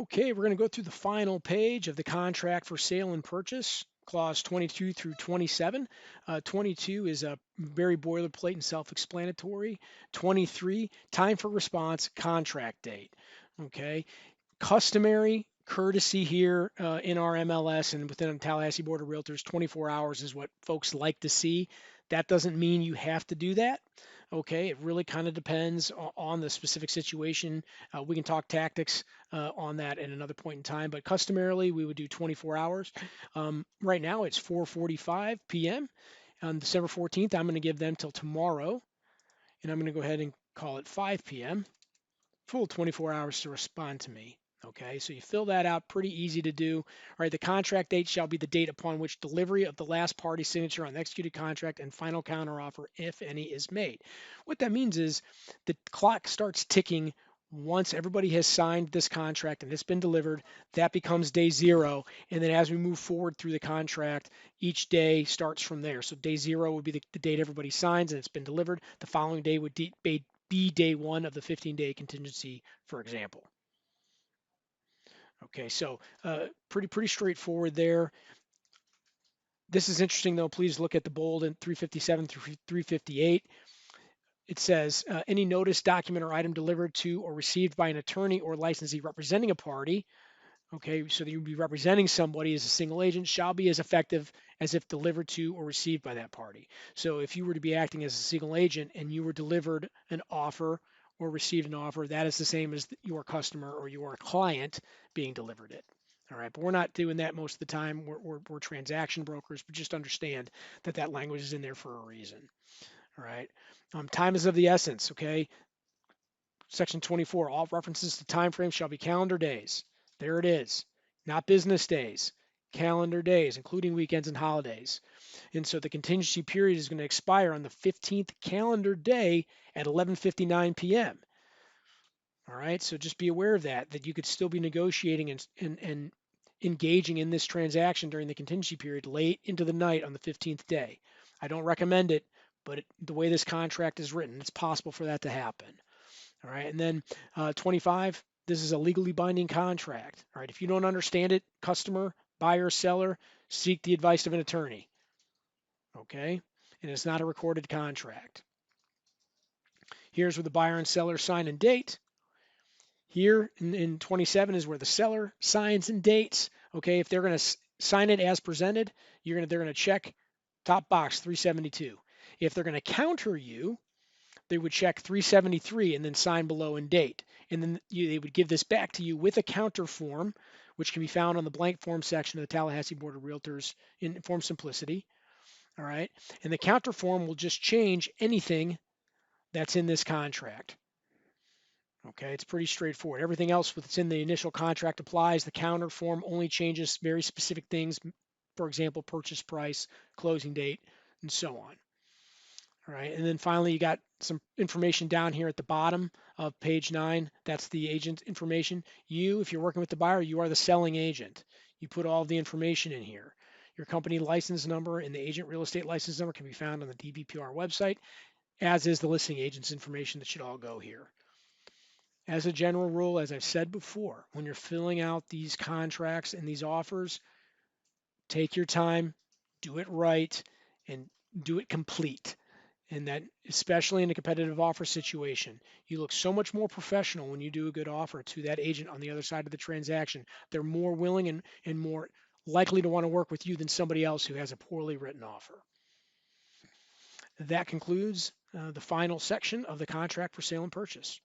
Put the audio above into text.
Okay, we're going to go through the final page of the contract for sale and purchase, clause 22 through 27. 22 is a very boilerplate and self-explanatory. 23, time for response, contract date. Okay, customary courtesy here in our MLS and within the Tallahassee Board of Realtors, 24 hours is what folks like to see. That doesn't mean you have to do that. Okay, it really kind of depends on the specific situation. We can talk tactics on that at another point in time, but customarily we would do 24 hours. Right now it's 4:45 p.m. on December 14th. I'm going to give them till tomorrow, and I'm going to go ahead and call it 5 p.m. Full 24 hours to respond to me. Okay, so you fill that out, pretty easy to do. All right, the contract date shall be the date upon which delivery of the last party signature on the executed contract and final counteroffer, if any, is made. What that means is the clock starts ticking once everybody has signed this contract and it's been delivered. That becomes day zero. And then as we move forward through the contract, each day starts from there. So day zero would be the date everybody signs and it's been delivered. The following day would be day one of the 15-day contingency, for example. Okay, so pretty straightforward there. This is interesting though. Please look at the bold in 357 through 358. It says any notice, document, or item delivered to or received by an attorney or licensee representing a party. Okay, so that you would be representing somebody as a single agent shall be as effective as if delivered to or received by that party. So if you were to be acting as a single agent and you were delivered an offer or received an offer, that is the same as your customer or your client being delivered it. All right, but we're not doing that most of the time. We're transaction brokers, but just understand that that language is in there for a reason. All right, time is of the essence. Okay, Section 24, all references to time frames shall be calendar days. There it is, not business days, calendar days, including weekends and holidays. And so the contingency period is going to expire on the 15th calendar day at 11:59 p.m. All right, so just be aware of that you could still be negotiating and engaging in this transaction during the contingency period late into the night on the 15th day. I don't recommend it, but the way this contract is written, it's possible for that to happen. All right, and then 25, this is a legally binding contract. All right, if you don't understand it, customer, buyer, seller, seek the advice of an attorney. Okay, and it's not a recorded contract. Here's where the buyer and seller sign and date. Here in 27 is where the seller signs and dates. Okay, if they're going to sign it as presented, they're going to check top box 372. If they're going to counter you, they would check 373 and then sign below and date. And then they would give this back to you with a counter form, which can be found on the blank form section of the Tallahassee Board of Realtors in Form Simplicity. All right. And the counter form will just change anything that's in this contract. Okay. It's pretty straightforward. Everything else that's in the initial contract applies. The counter form only changes very specific things, for example, purchase price, closing date, and so on. All right, and then finally you got some information down here at the bottom of page 9. That's the agent information. You, if you're working with the buyer, you are the selling agent. You put all the information in here. Your company license number and the agent real estate license number can be found on the DBPR website, as is the listing agent's information that should all go here. As a general rule, as I've said before, when you're filling out these contracts and these offers, take your time, do it right, and do it complete. And that, especially in a competitive offer situation, you look so much more professional when you do a good offer to that agent on the other side of the transaction. They're more willing and more likely to want to work with you than somebody else who has a poorly written offer. That concludes the final section of the contract for sale and purchase.